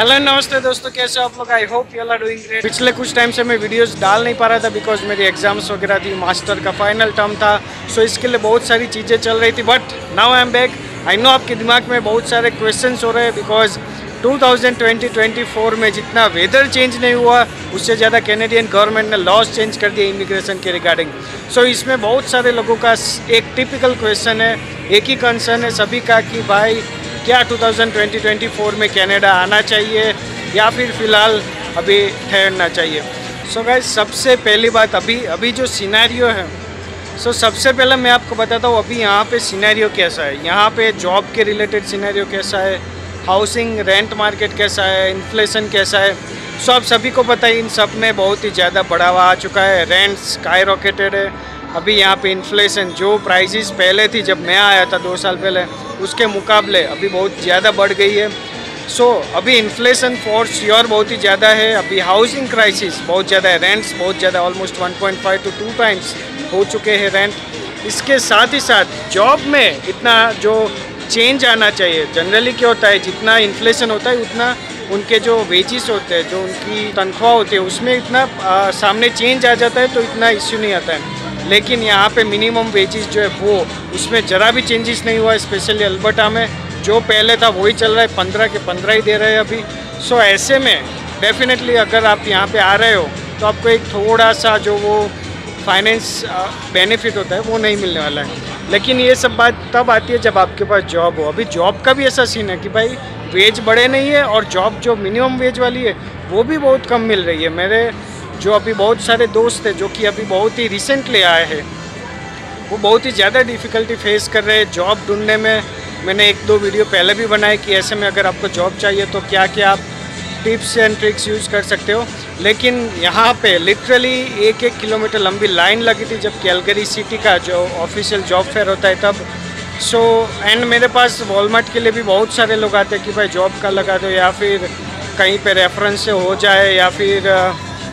Hello नमस्ते दोस्तों, कैसे हो आप लोग। I hope you are doing great. पिछले कुछ टाइम से मैं वीडियोस डाल नहीं पा रहा था बिकॉज मेरी एग्जाम्स वगैरह थी, मास्टर का फाइनल टर्म था, सो इसके लिए बहुत सारी चीज़ें चल रही थी। But now I am back. I know आपके दिमाग में बहुत सारे क्वेश्चंस हो रहे हैं बिकॉज 2020-24 में जितना वेदर चेंज नहीं हुआ उससे ज़्यादा कैनेडियन गवर्नमेंट ने लॉज चेंज कर दिए इमिग्रेशन के रिगार्डिंग। सो इसमें बहुत सारे लोगों का एक टिपिकल क्वेश्चन है, एक ही कंसर्न है सभी का कि भाई क्या 2020-24 में कनाडा आना चाहिए या फिर फ़िलहाल अभी ठहरना चाहिए। सो गाइस, सबसे पहली बात अभी जो सिनेरियो है, सबसे पहले मैं आपको बताता हूँ अभी यहाँ पे सिनेरियो कैसा है। यहाँ पे जॉब के रिलेटेड सिनेरियो कैसा है, हाउसिंग रेंट मार्केट कैसा है, इन्फ्लेशन कैसा है। आप सभी को पता है इन सब में बहुत ही ज़्यादा बढ़ावा आ चुका है, रेंट स्काई रॉकेटेड है। अभी यहाँ पे इन्फ्लेशन जो प्राइसेस पहले थी जब मैं आया था 2 साल पहले उसके मुकाबले अभी बहुत ज़्यादा बढ़ गई है। अभी इन्फ्लेशन फॉर श्योर बहुत ही ज़्यादा है। अभी हाउसिंग क्राइसिस बहुत ज़्यादा है, रेंट्स बहुत ज़्यादा, ऑलमोस्ट 1.5 to 2 टाइम्स हो चुके हैं रेंट। इसके साथ ही साथ जॉब में इतना जो चेंज आना चाहिए, जनरली क्या होता है जितना इन्फ्लेशन होता है उतना उनके जो वेजेस होते हैं, जो उनकी तनख्वाह होती है उसमें इतना सामने चेंज आ जाता है तो इतना इश्यू नहीं आता है। लेकिन यहाँ पे मिनिमम वेजेस जो है वो उसमें ज़रा भी चेंजेस नहीं हुआ, स्पेशली अल्बर्टा में जो पहले था वही चल रहा है, 15 के 15 ही दे रहे हैं अभी। ऐसे में डेफिनेटली अगर आप यहाँ पे आ रहे हो तो आपको एक थोड़ा सा जो वो फाइनेंस बेनिफिट होता है वो नहीं मिलने वाला है। लेकिन ये सब बात तब आती है जब आपके पास जॉब हो। अभी जॉब का भी ऐसा सीन है कि भाई वेज बढ़े नहीं है और जॉब जो मिनिमम वेज वाली है वो भी बहुत कम मिल रही है। मेरे जो अभी बहुत सारे दोस्त हैं जो कि अभी बहुत ही रिसेंटली आए हैं वो बहुत ही ज़्यादा डिफ़िकल्टी फेस कर रहे हैं जॉब ढूंढने में। मैंने 1-2 वीडियो पहले भी बनाए कि ऐसे में अगर आपको जॉब चाहिए तो क्या क्या आप टिप्स एंड ट्रिक्स यूज़ कर सकते हो। लेकिन यहाँ पे लिटरली 1-1 किलोमीटर लंबी लाइन लगी थी जब कैलगरी सिटी का जो ऑफिशियल जॉब फेयर होता है तब। एंड मेरे पास वॉलमार्ट के लिए भी बहुत सारे लोग आते हैं कि भाई जॉब का लगा दो या फिर कहीं पे रेफरेंस से हो जाए या फिर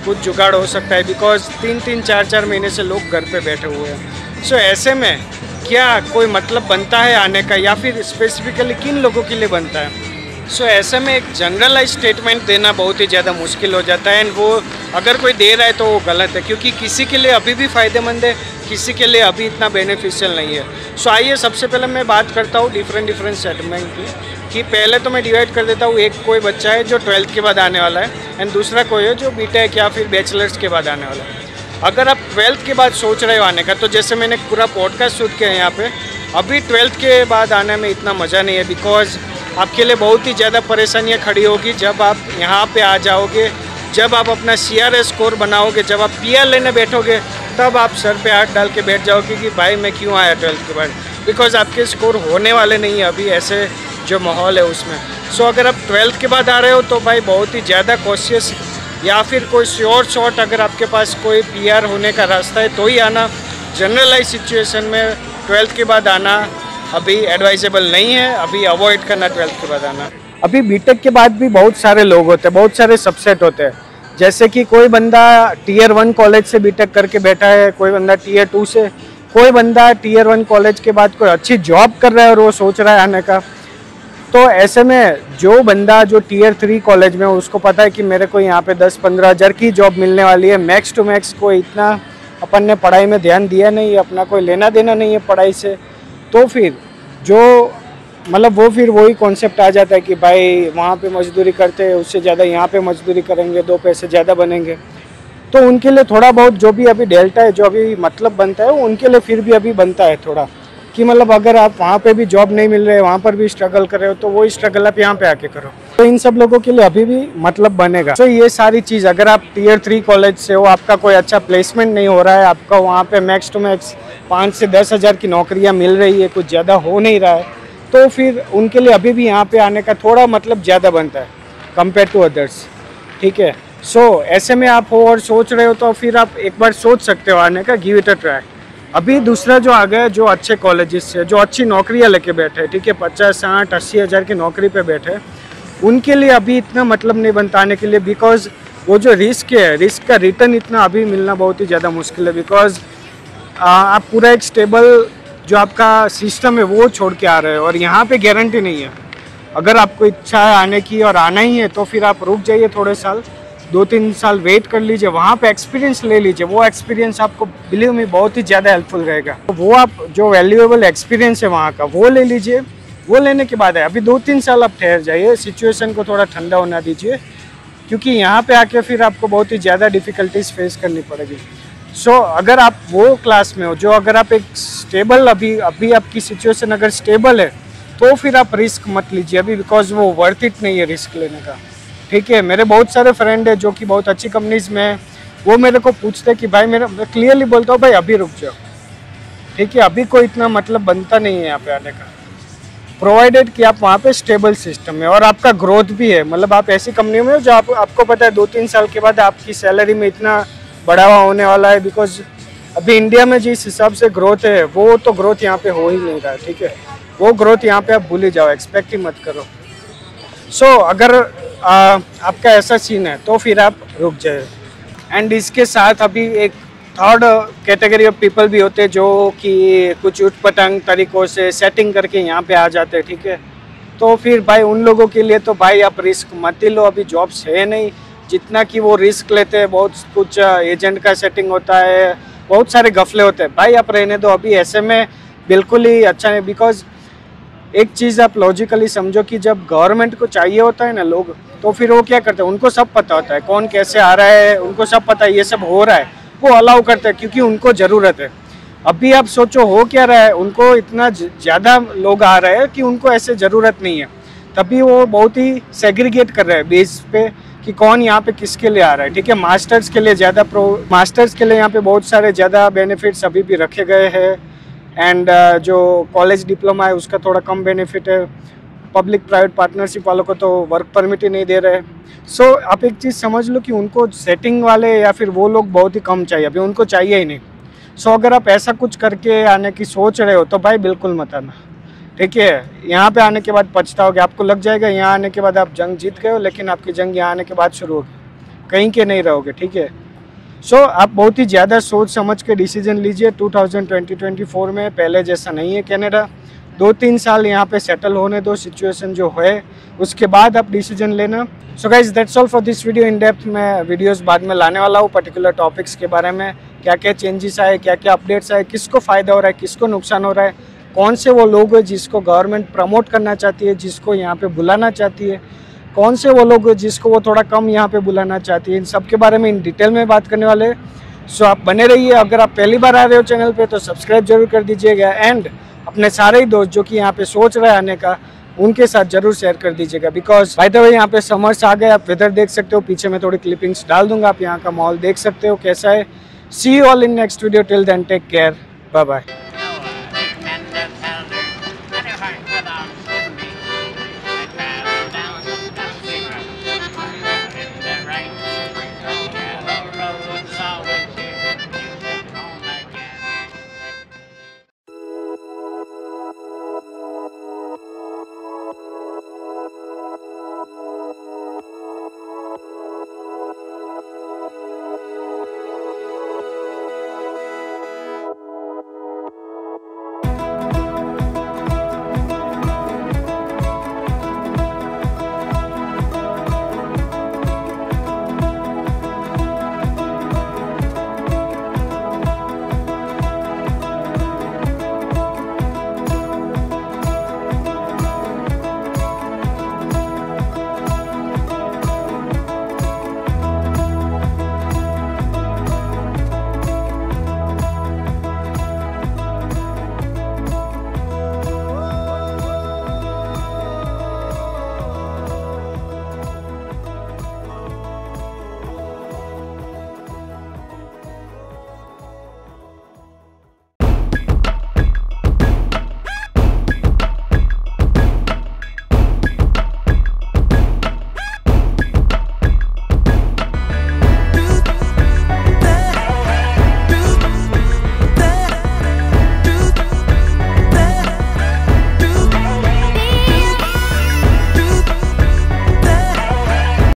कुछ जुगाड़ हो सकता है, बिकॉज 3-3, 4-4 महीने से लोग घर पे बैठे हुए हैं। ऐसे में क्या कोई मतलब बनता है आने का या फिर स्पेसिफिकली किन लोगों के लिए बनता है। ऐसे में एक जनरलाइज स्टेटमेंट देना बहुत ही ज़्यादा मुश्किल हो जाता है। एंड वो अगर कोई दे रहा है तो वो गलत है, क्योंकि किसी के लिए अभी भी फ़ायदेमंद है, किसी के लिए अभी इतना बेनिफिशियल नहीं है। आइए सबसे पहले मैं बात करता हूँ डिफरेंट सेगमेंट की। कि पहले तो मैं डिवाइड कर देता हूँ, एक कोई बच्चा है जो 12th के बाद आने वाला है एंड दूसरा कोई है जो बीटेक या फिर बैचलर्स के बाद आने वाला है। अगर आप 12th के बाद सोच रहे हो आने का, तो जैसे मैंने पूरा पॉडकास्ट शूट किया है यहाँ पे, अभी 12th के बाद आने में इतना मज़ा नहीं है बिकॉज आपके लिए बहुत ही ज़्यादा परेशानियाँ खड़ी होगी जब आप यहाँ पे आ जाओगे, जब आप अपना CRS स्कोर बनाओगे, जब आप PR लेने बैठोगे तब आप सर पे हाथ डाल के बैठ जाओगे कि भाई मैं क्यों आया 12th के बाद, बिकॉज आपके स्कोर होने वाले नहीं है अभी ऐसे जो माहौल है उसमें। अगर आप 12th के बाद आ रहे हो तो भाई बहुत ही ज़्यादा कॉशियस, या फिर कोई श्योर शॉट अगर आपके पास कोई PR होने का रास्ता है तो ही आना। जनरलाइज सिचुएशन में 12th के बाद आना अभी एडवाइजेबल नहीं है, अभी अवॉइड करना 12th के बाद आना। अभी बीटेक के बाद भी बहुत सारे लोग होते हैं, बहुत सारे सबसेट होते हैं। जैसे कि कोई बंदा Tier 1 कॉलेज से बीटेक करके बैठा है, कोई बंदा Tier 2 से, कोई बंदा Tier 1 कॉलेज के बाद कोई अच्छी जॉब कर रहा है और वो सोच रहा है आने का। तो ऐसे में जो बंदा जो Tier 3 कॉलेज में उसको पता है कि मेरे को यहाँ पे 10-15 हज़ार की जॉब मिलने वाली है, मैक्स टू मैक्स, कोई इतना अपन ने पढ़ाई में ध्यान दिया नहीं है, अपना कोई लेना देना नहीं है पढ़ाई से, तो फिर जो मतलब वो फिर वही कॉन्सेप्ट आ जाता है कि भाई वहाँ पे मजदूरी करते हैं उससे ज़्यादा यहाँ पे मजदूरी करेंगे, 2 पैसे ज़्यादा बनेंगे। तो उनके लिए थोड़ा बहुत जो भी अभी डेल्टा है, जो अभी मतलब बनता है, उनके लिए फिर भी अभी बनता है थोड़ा कि मतलब अगर आप वहाँ पे भी जॉब नहीं मिल रहे, वहाँ पर भी स्ट्रगल कर रहे हो तो वही स्ट्रगल आप यहाँ पे आके करो, तो इन सब लोगों के लिए अभी भी मतलब बनेगा। ये सारी चीज़ अगर आप Tier 3 कॉलेज से हो, आपका कोई अच्छा प्लेसमेंट नहीं हो रहा है, आपका वहाँ पे मैक्स टू मैक्स 5 से 10 हज़ार की नौकरियाँ मिल रही है, कुछ ज़्यादा हो नहीं रहा है, तो फिर उनके लिए अभी भी यहाँ पे आने का थोड़ा मतलब ज़्यादा बनता है कंपेयर टू अदर्स। ठीक है, ऐसे में आप हो और सोच रहे हो तो फिर आप एक बार सोच सकते हो आने का, गिव इट अ ट्राई। अभी दूसरा जो आ गया जो अच्छे कॉलेजेस से, जो अच्छी नौकरियाँ लेके बैठे, ठीक है, 50, 60, 80 हज़ार की नौकरी पे बैठे, उनके लिए अभी इतना मतलब नहीं बनता आने के लिए, बिकॉज वो जो रिस्क है, रिस्क का रिटर्न इतना अभी मिलना बहुत ही ज़्यादा मुश्किल है। बिकॉज आप पूरा एक स्टेबल जो आपका सिस्टम है वो छोड़ के आ रहे हो और यहाँ पे गारंटी नहीं है। अगर आपको इच्छा है आने की और आना ही है तो फिर आप रुक जाइए थोड़े साल, 2-3 साल वेट कर लीजिए, वहाँ पे एक्सपीरियंस ले लीजिए। वो एक्सपीरियंस आपको बिलीव में बहुत ही ज़्यादा हेल्पफुल रहेगा। तो वो आप जो वैल्यूएबल एक्सपीरियंस है वहाँ का वो ले लीजिए। वो लेने के बाद है अभी 2-3 साल आप ठहर जाइए, सिचुएशन को थोड़ा ठंडा होना दीजिए, क्योंकि यहाँ पे आके फिर आपको बहुत ही ज़्यादा डिफ़िकल्टीज फेस करनी पड़ेगी। सो अगर आप वो क्लास में हो जो अगर आप एक स्टेबल अभी आपकी सिचुएशन अगर स्टेबल है तो फिर आप रिस्क मत लीजिए अभी, बिकॉज वो वर्थ इट नहीं है रिस्क लेने का। ठीक है, मेरे बहुत सारे फ्रेंड है जो कि बहुत अच्छी कंपनीज में है, वो मेरे को पूछते हैं कि भाई मैं क्लियरली बोलता हूँ भाई अभी रुक जाओ। ठीक है, अभी कोई इतना मतलब बनता नहीं है यहाँ पे आने का, प्रोवाइडेड कि आप वहाँ पे स्टेबल सिस्टम है और आपका ग्रोथ भी है। मतलब आप ऐसी कंपनी में हो जो आपको पता है 2-3 साल के बाद आपकी सैलरी में इतना बढ़ावा होने वाला है, बिकॉज अभी इंडिया में जिस हिसाब से ग्रोथ है वो तो ग्रोथ यहाँ पे हो ही नहीं रहा है। ठीक है, वो ग्रोथ यहाँ पे आप भूल ही जाओ, एक्सपेक्ट ही मत करो। सो अगर आपका ऐसा सीन है तो फिर आप रुक जाए। एंड इसके साथ अभी एक थर्ड कैटेगरी ऑफ पीपल भी होते हैं जो कि कुछ उटपटांग तरीक़ों से सेटिंग करके यहाँ पे आ जाते हैं। ठीक है, तो फिर भाई उन लोगों के लिए तो भाई आप रिस्क मत ही लो, अभी जॉब्स है नहीं जितना कि वो रिस्क लेते हैं। बहुत कुछ एजेंट का सेटिंग होता है, बहुत सारे गफले होते हैं, भाई आप रहने दो अभी, ऐसे में बिल्कुल ही अच्छा नहीं। बिकॉज एक चीज़ आप लॉजिकली समझो कि जब गवर्नमेंट को चाहिए होता है ना लोग, तो फिर वो क्या करते हैं, उनको सब पता होता है कौन कैसे आ रहा है, उनको सब पता है ये सब हो रहा है, वो अलाउ करते हैं क्योंकि उनको ज़रूरत है। अभी आप सोचो हो क्या रहा है, उनको इतना ज़्यादा लोग आ रहे हैं कि उनको ऐसे ज़रूरत नहीं है, तभी वो बहुत ही सेग्रीगेट कर रहे हैं बेस पे कि कौन यहाँ पे किसके लिए आ रहा है। ठीक है, मास्टर्स के लिए ज़्यादा मास्टर्स के लिए यहाँ पे बहुत सारे ज़्यादा बेनिफिट्स अभी भी रखे गए हैं। एंड जो कॉलेज डिप्लोमा है उसका थोड़ा कम बेनिफिट है। पब्लिक प्राइवेट पार्टनरशिप वालों को तो वर्क परमिट ही नहीं दे रहे। सो आप एक चीज़ समझ लो कि उनको सेटिंग वाले या फिर वो लोग बहुत ही कम चाहिए, अभी उनको चाहिए ही नहीं। सो अगर आप ऐसा कुछ करके आने की सोच रहे हो तो भाई बिल्कुल मत आना। ठीक है, यहाँ पे आने के बाद पछताओगे, आपको लग जाएगा यहाँ आने के बाद आप जंग जीत गए हो, लेकिन आपकी जंग यहाँ आने के बाद शुरू होगी, कहीं के नहीं रहोगे। ठीक है, सो आप बहुत ही ज़्यादा सोच समझ के डिसीजन लीजिए 2020-24 में। पहले जैसा नहीं है कनाडा, 2-3 साल यहाँ पे सेटल होने दो, सिचुएशन जो है उसके बाद आप डिसीजन लेना। So guys that's all for this video. In depth में वीडियोस बाद में लाने वाला हूँ पर्टिकुलर टॉपिक्स के बारे में, क्या क्या चेंजेस आए, क्या क्या अपडेट्स आए, किसको फ़ायदा हो रहा है, किसको नुकसान हो रहा है, कौन से वो लोग हैं जिसको गवर्नमेंट प्रमोट करना चाहती है, जिसको यहाँ पे बुलाना चाहती है, कौन से वो लोग जिसको वो थोड़ा कम यहाँ पे बुलाना चाहती है, इन सब के बारे में इन डिटेल में बात करने वाले। सो आप बने रहिए। अगर आप पहली बार आ रहे हो चैनल पे तो सब्सक्राइब जरूर कर दीजिएगा एंड अपने सारे ही दोस्त जो कि यहाँ पे सोच रहे हैं आने का, उनके साथ जरूर शेयर कर दीजिएगा। बिकॉज बाय द वे यहाँ पे समर्स आ गए, आप वेदर देख सकते हो, पीछे में थोड़ी क्लिपिंग्स डाल दूंगा, आप यहाँ का माहौल देख सकते हो कैसा है। See you all in next video, till then take care, bye bye.